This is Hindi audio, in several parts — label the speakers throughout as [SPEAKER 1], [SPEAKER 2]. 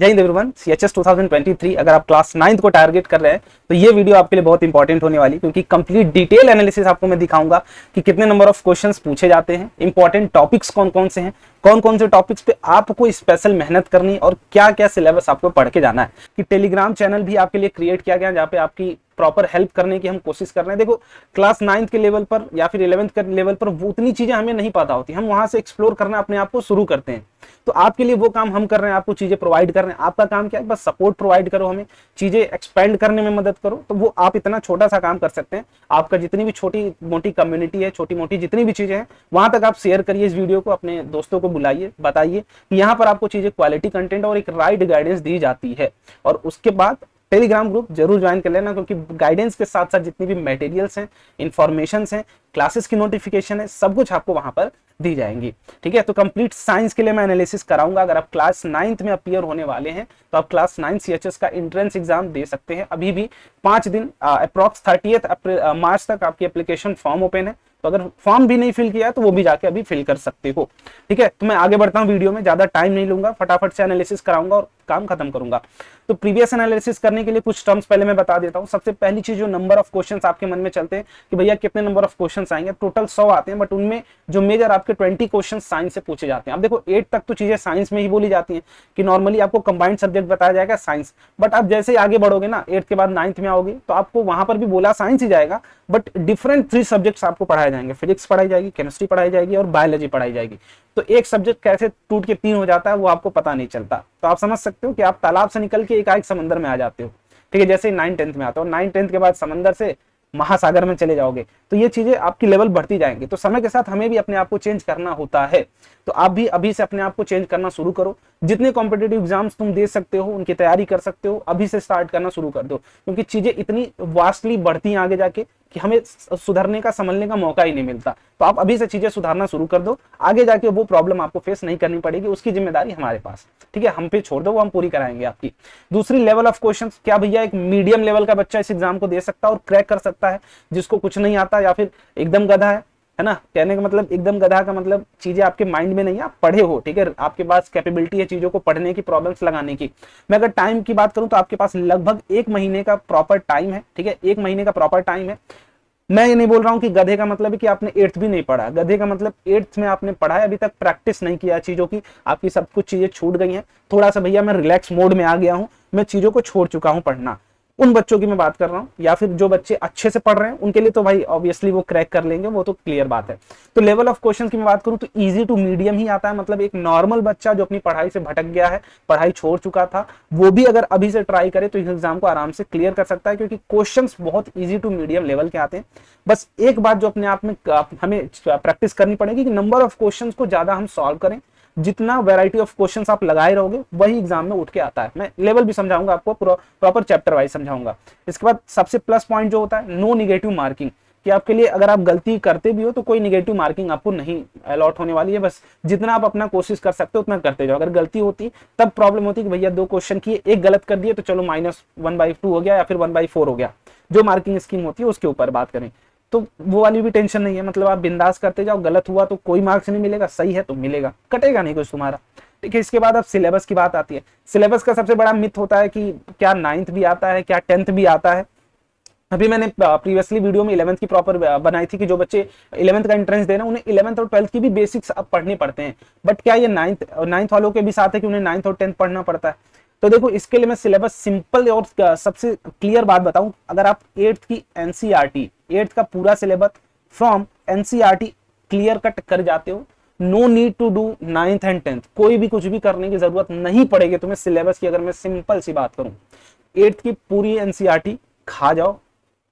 [SPEAKER 1] जय हिंद एवरीवन। सीएचएस 2023 अगर आप क्लास 9th को टारगेट कर रहे हैं तो ये वीडियो आपके लिए बहुत इंपॉर्टेंट होने वाली, क्योंकि कंप्लीट डिटेल एनालिसिस आपको मैं दिखाऊंगा कि कितने नंबर ऑफ क्वेश्चंस पूछे जाते हैं, इंपॉर्टेंट टॉपिक्स कौन कौन से हैं, कौन कौन से टॉपिक्स पे आपको स्पेशल मेहनत करनी और क्या क्या सिलेबस आपको पढ़ के जाना है। कि टेलीग्राम चैनल भी आपके लिए क्रिएट किया गया जहाँ पे आपकी प्रॉपर हेल्प करने की हम कोशिश कर रहे हैं। देखो, क्लास 9th के लेवल पर या फिर 11th के लेवल पर वो उतनी चीजें हमें नहीं पता होती, हम वहां से एक्सप्लोर करना अपने आप को शुरू करते हैं। तो आपके लिए वो काम हम कर रहे हैं, आपको चीजें प्रोवाइड कर रहे हैं। आपका काम क्या है? बस सपोर्ट प्रोवाइड करो, हमें चीजें एक्सपेंड करने में मदद करो। तो वो आप इतना छोटा सा काम कर सकते हैं। आपका जितनी भी छोटी मोटी कम्युनिटी है, छोटी मोटी जितनी भी चीजें हैं, वहां तक आप शेयर करिए इस वीडियो को, अपने दोस्तों को बुलाइए, बताइए कि यहाँ पर आपको चीजें क्वालिटी कंटेंट और एक राइट गाइडेंस दी जाती है। और उसके बाद टेलीग्राम ग्रुप जरूर ज्वाइन कर लेना, क्योंकि गाइडेंस के साथ साथ जितनी भी मटेरियल्स हैं, इंफॉर्मेशंस हैं, क्लासेस की नोटिफिकेशन है, सब कुछ आपको वहां पर दी जाएंगी। ठीक है, तो कंप्लीट साइंस के लिए मैं एनालिसिस कराऊंगा। अगर आप क्लास 9th में अपीयर होने वाले हैं तो आप क्लास 9 सीएचएस का एंट्रेंस एग्जाम दे सकते हैं। अभी भी 5 दिन अप्रॉक्स 30 मार्च तक आपकी एप्लीकेशन फॉर्म ओपन है। तो अगर फॉर्म भी नहीं फिल किया है तो वो भी जाके अभी फिल कर सकते हो। ठीक है, तो मैं आगे बढ़ता हूँ वीडियो में, ज्यादा टाइम नहीं लूंगा, फटाफट से एनालिसिस कराऊंगा और काम खत्म करूंगा। तो प्रीवियस एनालिसिस करने के लिए कुछ टर्म्स पहले मैं बता देता हूँ। सबसे पहली चीज, जो नंबर ऑफ क्वेश्चंस आपके मन में चलते हैं कि भैया कितने नंबर ऑफ क्वेश्चंस आएंगे, टोटल 100 आते हैं, बट उनमें जो मेजर आपके 20 क्वेश्चंस साइंस से पूछे जाते हैं। अब देखो, 8 तक तो चीजें साइंस में ही बोली जाती हैं कि नॉर्मली आपको कंबाइंड सब्जेक्ट बताया जाएगा साइंस, बट आप जैसे ही आगे बढ़ोगे ना, 8th के बाद 9th में आओगे तो आपको वहां पर भी बोला साइंस ही जाएगा, बट डिफरेंट 3 सब्जेक्ट्स आपको पढ़ाए जाएंगे। फिजिक्स पढ़ाई जाएगी, केमिस्ट्री पढ़ाई जाएगी और बायोलॉजी पढ़ाई जाएगी। तो एक सब्जेक्ट कैसे टूट के 3 हो जाता है वो आपको पता नहीं चलता। तो आप समझ सकते हो कि आप तालाब से निकल के एक समंदर में आ जाते हो। ठीक है, जैसे 9th-10th में आता हो, 9th-10th के बाद समंदर से महासागर में चले जाओगे, तो ये चीजें आपकी लेवल बढ़ती जाएंगी। तो समय के साथ हमें भी अपने आप को चेंज करना होता है। तो आप भी अभी से अपने आप को चेंज करना शुरू करो। जितने कॉम्पिटिटिव एग्जाम्स तुम दे सकते हो, उनकी तैयारी कर सकते हो, अभी से स्टार्ट करना शुरू कर दो, क्योंकि चीजें इतनी वास्टली बढ़ती हैं आगे जाके कि हमें सुधरने का, संभलने का मौका ही नहीं मिलता। तो आप अभी से चीजें सुधारना शुरू कर दो, आगे जाके वो प्रॉब्लम आपको फेस नहीं करनी पड़ेगी, उसकी जिम्मेदारी हमारे पास। ठीक है, हम पे छोड़ दो, वो हम पूरी कराएंगे आपकी। दूसरी, लेवल ऑफ क्वेश्चंस। क्या भैया एक मीडियम लेवल का बच्चा इस एग्जाम को दे सकता है और क्रैक कर सकता है, जिसको कुछ नहीं आता या फिर एकदम गधा है ना? कहने का मतलब एकदम गधा का मतलब चीजें आपके माइंड में नहीं है, आप पढ़े हो, ठीक है, आपके पास कैपेबिलिटी है चीजों को पढ़ने की, प्रॉब्लम्स लगाने की। मैं अगर टाइम की बात करूं तो आपके पास लगभग 1 महीने का प्रॉपर टाइम है। ठीक है, 1 महीने का प्रॉपर टाइम है। मैं ये नहीं बोल रहा हूं कि गधे का मतलब है कि आपने 8th भी नहीं पढ़ा। गधे का मतलब 8th में आपने पढ़ा है, अभी तक प्रैक्टिस नहीं किया चीजों की, आपकी सब कुछ चीजें छूट गई हैं। थोड़ा सा भैया मैं रिलैक्स मोड में आ गया हूं, मैं चीजों को छोड़ चुका हूं पढ़ना। उन बच्चों की मैं बात कर रहा हूं, या फिर जो बच्चे अच्छे से पढ़ रहे हैं उनके लिए तो भाई ऑब्वियसली वो क्रैक कर लेंगे, वो तो क्लियर बात है। तो लेवल ऑफ क्वेश्चन की मैं बात करूं तो इजी टू मीडियम ही आता है। मतलब एक नॉर्मल बच्चा जो अपनी पढ़ाई से भटक गया है, पढ़ाई छोड़ चुका था, वो भी अगर अभी से ट्राई करे तो इस एग्जाम को आराम से क्लियर कर सकता है, क्योंकि क्वेश्चन बहुत ईजी टू मीडियम लेवल के आते हैं। बस एक बात जो अपने आप में हमें प्रैक्टिस करनी पड़ेगी कि नंबर ऑफ क्वेश्चन को ज्यादा हम सॉल्व करें। जितना वैरायटी ऑफ क्वेश्चंस आप लगाए रहोगे वही एग्जाम में उठ के आता है। मैं लेवल भी समझाऊंगा आपको, प्रॉपर चैप्टर वाइज समझाऊंगा। इसके बाद सबसे प्लस पॉइंट जो होता है, नो निगेटिव मार्किंग, कि आपके लिए अगर आप गलती करते भी हो तो कोई निगेटिव मार्किंग आपको नहीं अलॉट होने वाली है। बस जितना आप अपना कोशिश कर सकते हो उतना करते जाओ। अगर गलती होती तब प्रॉब्लम होती कि भैया 2 क्वेश्चन किए, एक गलत कर दिए तो चलो -1/2 हो गया या फिर 1/4 हो गया। जो मार्किंग स्कीम होती है उसके ऊपर बात करें तो वो वाली भी टेंशन नहीं है। मतलब आप बिंदास करते जाओ, गलत हुआ तो कोई मार्क्स नहीं मिलेगा, सही है तो मिलेगा, कटेगा नहीं कुछ तुम्हारा। ठीक है, इसके बाद अब सिलेबस की बात आती है। सिलेबस का सबसे बड़ा मिथ होता है कि क्या 9th भी आता है, क्या 10th भी आता है। अभी मैंने प्रीवियसली वीडियो में 11th की प्रॉपर बनाई थी कि जो बच्चे 11th का एंट्रेंस दे रहे हैं उन्हें 11th और 12th की भी बेसिक्स अब पढ़ने पड़ते हैं। बट क्या ये 9th वालों के भी साथ है कि उन्हें 9th और 10th पढ़ना पड़ता है? तो देखो, इसके लिए मैं सिलेबस सिंपल और सबसे क्लियर बात बताऊं। अगर आप 8th की एनसीईआरटी, 8th का पूरा syllabus from NCERT clear cut कर जाते हो, no need to do 9th and 10th, कोई भी कुछ भी करने की जरूरत नहीं पड़ेगी तुम्हें सिलेबस की। अगर मैं सिंपल सी बात करूं, 8th की पूरी एनसीईआरटी खा जाओ,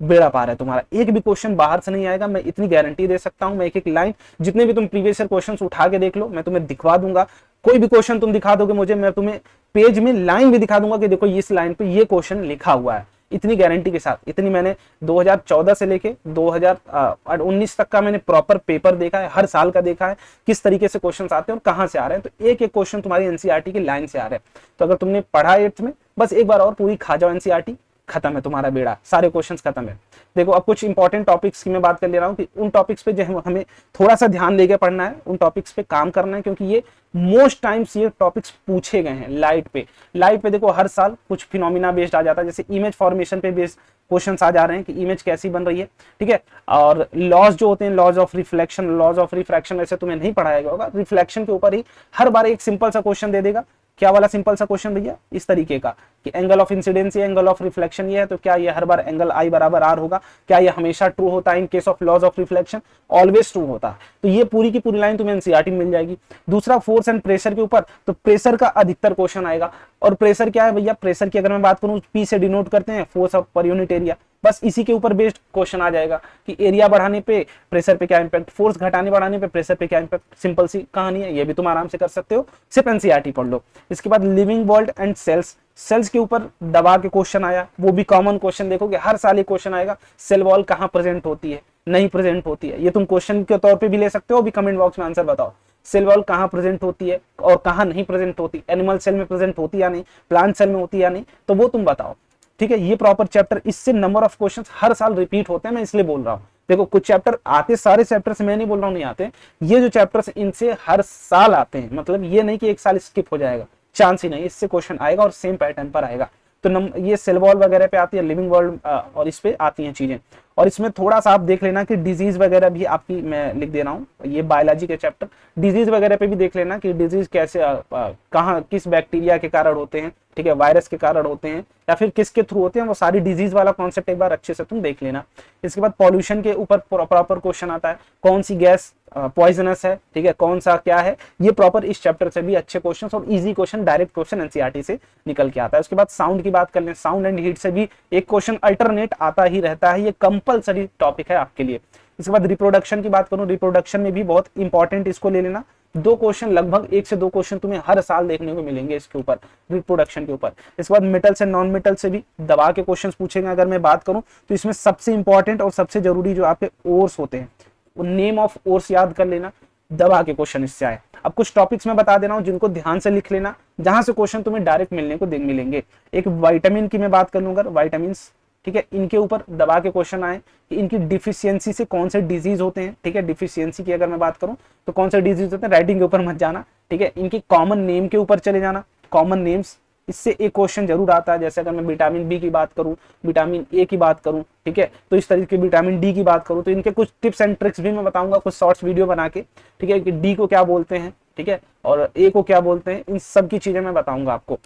[SPEAKER 1] बेड़ा पार है तुम्हारा। एक भी क्वेश्चन बाहर से नहीं आएगा, मैं इतनी गारंटी दे सकता हूं। मैं एक लाइन, जितने भी तुम प्रीवियस ईयर क्वेश्चंस उठा के देख लो, मैं तुम्हें दिखवा दूंगा। कोई भी क्वेश्चन तुम दिखा दोगे मुझे, मैं तुम्हें पेज में लाइन भी दिखा दूंगा कि देखो इस लाइन पे ये क्वेश्चन लिखा हुआ है। इतनी गारंटी के साथ, इतनी मैंने 2014 से लेके 2019 तक का मैंने प्रॉपर पेपर देखा है, हर साल का देखा है, किस तरीके से क्वेश्चंस आते हैं और कहां से आ रहे हैं। तो एक एक क्वेश्चन तुम्हारी एनसीईआरटी की लाइन से आ रहे हैं। तो अगर तुमने पढ़ा 8th में, बस एक बार और पूरी खा जाओ एनसीईआरटी, खत्म है तुम्हारा बेड़ा, सारे क्वेश्चंस खत्म है। देखो अब कुछ इंपॉर्टेंट टॉपिक्स की मैं बात कर ले रहा हूँ कि उन टॉपिक्स पे जो हमें थोड़ा सा ध्यान देके पढ़ना है, उन टॉपिक्स पे काम करना है, क्योंकि ये मोस्ट टाइम्स ये टॉपिक्स पूछे गए हैं। लाइट पे देखो हर साल कुछ फिनोमिना बेस्ड आ जाता है, जैसे इमेज फॉर्मेशन पे बेस्ड क्वेश्चंस आ जा रहे हैं कि इमेज कैसी बन रही है, ठीक है। और लॉज जो होते हैं, laws of reflection, laws of refraction, वैसे तुम्हें नहीं पढ़ाया गया होगा, रिफ्लेक्शन के ऊपर ही हर बार एक सिंपल सा क्वेश्चन दे देगा। क्या वाला सिंपल सा क्वेश्चन भैया? इस तरीके का कि एंगल ऑफ इंसिडेंस या एंगल ऑफ रिफ्लेक्शन ये है, तो क्या ये हर बार एंगल आई बराबर आर होगा? क्या ये हमेशा ट्रू होता है in case of laws of reflection? Always true होता है। तो ये पूरी की पूरी लाइन तुम्हें एनसीईआरटी में मिल जाएगी। दूसरा फोर्स एंड प्रेशर के ऊपर, तो प्रेशर का अधिकतर क्वेश्चन आएगा। और प्रेशर क्या है भैया? प्रेशर की अगर मैं बात करूं, पी से डिनोट करते हैं force of per unit area, बस इसी के ऊपर बेस्ड क्वेश्चन आ जाएगा कि एरिया बढ़ाने पे प्रेशर पे क्या इंपैक्ट, फोर्स घटाने बढ़ाने पे प्रेशर पे क्या इंपैक्ट। सिंपल सी कहानी है, ये भी तुम आराम से कर सकते हो, सिर्फ एनसीईआरटी पढ़ लो। इसके बाद living world and cells, cells के ऊपर दबा के क्वेश्चन आया, वो भी कॉमन क्वेश्चन देखोगे हर साल ये क्वेश्चन आएगा, सेल वॉल कहाँ प्रेजेंट होती है, नहीं प्रेजेंट होती है। ये तुम क्वेश्चन के तौर पे भी ले सकते हो, भी कमेंट बॉक्स में आंसर बताओ, सेल वॉल कहाँ प्रेजेंट होती है और कहाँ नहीं प्रेजेंट होती, एनिमल सेल में प्रेजेंट होती या नहीं, प्लांट सेल में होती या नहीं, तो वो तुम बताओ, ठीक है। ये प्रॉपर चैप्टर, इससे नंबर ऑफ क्वेश्चंस हर साल रिपीट होते हैं, मैं इसलिए बोल रहा हूँ। देखो कुछ चैप्टर आते, सारे चैप्टर्स मैं नहीं बोल रहा हूँ नहीं आते, ये जो चैप्टर्स इनसे हर साल आते हैं, मतलब ये नहीं कि एक साल स्किप हो जाएगा, चांस ही नहीं, इससे क्वेश्चन आएगा और सेम पैटर्न पर आएगा। तो ये सेल वॉल वगैरह पे आती है, लिविंग वर्ल्ड और इस पे आती हैं चीजें। और इसमें थोड़ा सा आप देख लेना कि डिजीज वगैरह भी आपकी, मैं लिख दे रहा हूँ, ये बायोलॉजी के चैप्टर, डिजीज वगैरह पे भी देख लेना कि डिजीज कैसे, कहाँ, किस बैक्टीरिया के कारण होते हैं, ठीक है, वायरस के कारण होते हैं या फिर किसके थ्रू होते हैं, वो सारी डिजीज वाला कॉन्सेप्ट एक बार अच्छे से तुम देख लेना। इसके बाद पॉल्यूशन के ऊपर प्रॉपर क्वेश्चन आता है, कौन सी गैस पॉइजनस है, ठीक है, कौन सा क्या है, ये प्रॉपर इस चैप्टर से भी अच्छे क्वेश्चन और easy question, direct question NCERT से निकल के आता है। उसके बाद साउंड की बात कर लें, साउंड एंड हीट से भी एक क्वेश्चन अल्टरनेट आता ही रहता है, ये कंपलसरी टॉपिक है आपके लिए। इसके बाद रिप्रोडक्शन की बात करूं, रिप्रोडक्शन में भी बहुत इंपॉर्टेंट, इसको ले लेना, 2 क्वेश्चन, लगभग 1 से 2 क्वेश्चन तुम्हें हर साल देखने को मिलेंगे इसके ऊपर, रिप्रोडक्शन के ऊपर। इसके बाद मेटल से नॉन मेटल से भी दबा के क्वेश्चन पूछेंगे। अगर मैं बात करूं तो इसमें सबसे इंपॉर्टेंट और सबसे जरूरी जो आपके ओर्स होते हैं, नेम ऑफ ओर्स याद कर लेना, दबा के क्वेश्चन इससे आए। अब कुछ टॉपिक्स मैं बता दे रहा हूं जिनको ध्यान से लिख लेना, जहां से क्वेश्चन तुम्हें डायरेक्ट मिलने को मिलेंगे। एक विटामिन की मैं बात कर लूंगा, विटामिन, ठीक है, इनके ऊपर दबा के क्वेश्चन आए कि इनकी डिफिशियंसी से कौन से डिजीज होते हैं, ठीक है, डिफिशियंसी की अगर मैं बात करूं तो कौन से डिजीज होते हैं, राइटिंग के ऊपर मत जाना, ठीक है, इनकी कॉमन नेम के ऊपर चले जाना, कॉमन नेम्स, इससे एक क्वेश्चन जरूर आता है। जैसे अगर मैं विटामिन बी की बात करूं, विटामिन ए की बात करूं, ठीक है, तो इस तरीके विटामिन डी की बात करूं तो इनके कुछ टिप्स एंड ट्रिक्स भी मैं बताऊंगा, कुछ शॉर्ट्स वीडियो बना के, ठीक है, कि डी को क्या बोलते हैं, ठीक है, और ए को क्या बोलते हैं, इन सब की चीजें मैं बताऊंगा आपको,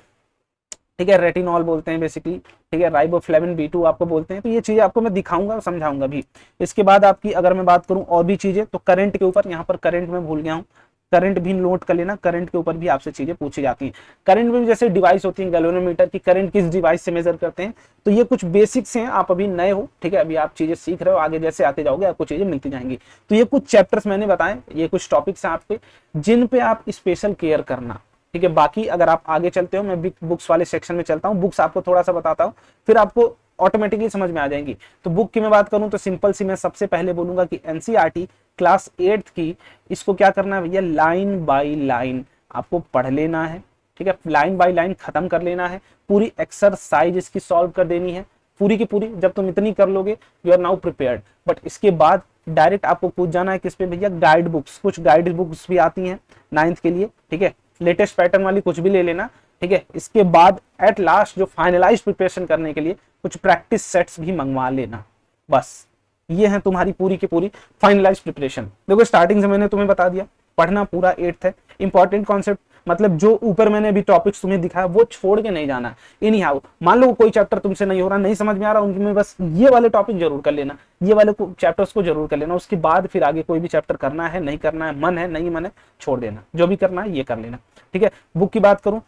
[SPEAKER 1] ठीक है, रेटिनॉल बोलते हैं बेसिकली, ठीक है, राइबोफ्लेविन B2 आपको बोलते हैं, तो ये चीजें आपको मैं दिखाऊंगा और समझाऊंगा भी। इसके बाद आपकी अगर मैं बात करूं और भी चीजें, तो करंट के ऊपर, यहाँ पर करंट में भूल गया हूँ, करंट भी नोट कर लेना, करंट के ऊपर भी आपसे चीजें पूछी जाती हैं। करंट में भी जैसे डिवाइस होती है गैल्वेनोमीटर की, करंट किस डिवाइस से मेजर करते हैं, तो ये कुछ बेसिक्स हैं, आप अभी नए हो, ठीक है, अभी आप चीजें सीख रहे हो, आगे जैसे आते जाओगे आपको चीजें मिलती जाएंगी। तो ये कुछ चैप्टर्स मैंने बताए, ये कुछ टॉपिक्स हैं आपके जिन पे आप स्पेशल केयर करना, ठीक है। बाकी अगर आप आगे चलते हो, मैं बुक्स वाले सेक्शन में चलता हूँ, बुक्स आपको थोड़ा सा बताता हूँ, फिर आपको ऑटोमेटिकली समझ में आ जाएंगी। तो बुक की मैं बात करूं तो सिंपल सी मैं सबसे पहले बोलूंगा कि एनसीईआरटी क्लास 8th की, इसको क्या करना है भैया, लाइन बाय लाइन आपको पढ़ लेना है, ठीक है, लाइन बाय लाइन खत्म कर लेना है, पूरी एक्सरसाइज इसकी सॉल्व कर देनी है पूरी की पूरी। जब तुम इतनी कर लोगे, you are now prepared. But इसके बाद डायरेक्ट आपको पूछ जाना है किस पे भैया, गाइड बुक्स, कुछ गाइड बुक्स भी आती हैं 9th के लिए, ठीक है, लेटेस्ट पैटर्न वाली कुछ भी ले लेना, ठीक है। इसके बाद एट लास्ट जो फाइनलाइज प्रिपरेशन करने के लिए कुछ प्रैक्टिस सेट्स भी मंगवा लेना, बस ये है तुम्हारी पूरी की पूरी फाइनलाइज प्रिपरेशन। देखो स्टार्टिंग से मैंने तुम्हें बता दिया, पढ़ना पूरा 8th है, इंपॉर्टेंट कॉन्सेप्ट, मतलब जो ऊपर मैंने अभी टॉपिक्स तुम्हें दिखाया वो छोड़ के नहीं जाना। एनी हाउ मान लो कोई चैप्टर तुमसे नहीं हो रहा, नहीं समझ में आ रहा, उनमें बस ये वाले टॉपिक जरूर कर लेना, ये वाले चैप्टर्स को जरूर कर लेना। उसके बाद फिर आगे कोई भी चैप्टर करना है नहीं करना है, मन है नहीं मन है, छोड़ देना, जो भी करना है ये कर लेना, ठीक है। बुक की बात करूं,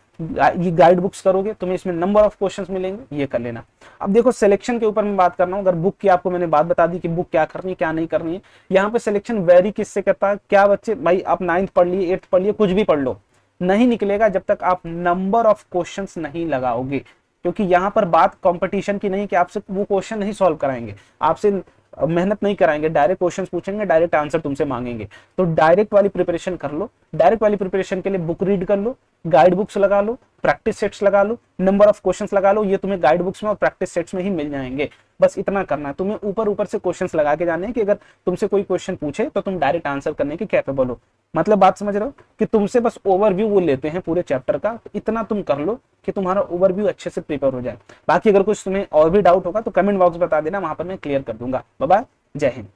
[SPEAKER 1] ये गाइड बुक्स करोगे तुम्हें इसमें नंबर ऑफ क्वेश्चंस मिलेंगे, ये कर लेना। अब देखो सिलेक्शन के ऊपर मैं बात कर रहा हूं, अगर बुक की आपको मैंने बात बता दी कि बुक क्या करनी है क्या नहीं करनी है, यहाँ पे सिलेक्शन वेरी किससे करता है, क्या बच्चे भाई आप 9th पढ़ लिए 8th पढ़ लिए कुछ भी पढ़ लो, नहीं निकलेगा जब तक आप नंबर ऑफ क्वेश्चंस नहीं लगाओगे, क्योंकि यहाँ पर बात कंपटीशन की नहीं कि आपसे वो क्वेश्चन नहीं सॉल्व कराएंगे, आपसे मेहनत नहीं कराएंगे, डायरेक्ट क्वेश्चंस पूछेंगे, डायरेक्ट आंसर तुमसे मांगेंगे। तो डायरेक्ट वाली प्रिपरेशन कर लो, डायरेक्ट वाली प्रिपरेशन के लिए बुक रीड कर लो, गाइड बुक्स लगा लो, प्रैक्टिस सेट्स लगा लो, नंबर ऑफ क्वेश्चंस लगा लो, ये तुम्हें गाइड बुक्स में और प्रैक्टिस सेट्स में ही मिल जाएंगे। बस इतना करना है, तुम्हें ऊपर ऊपर से क्वेश्चंस लगा के जाने हैं कि अगर तुमसे कोई क्वेश्चन पूछे तो तुम डायरेक्ट आंसर करने के कैपेबल हो। मतलब बात समझ रहे हो कि तुमसे बस ओवरव्यू वो लेते हैं पूरे चैप्टर का, तो इतना तुम कर लो कि तुम्हारा ओवरव्यू अच्छे से प्रिपेयर हो जाए। बाकी अगर कुछ तुम्हें और भी डाउट होगा तो कमेंट बॉक्स बता देना, वहां पर मैं क्लियर कर दूंगा। बाय बाय, जय हिंद।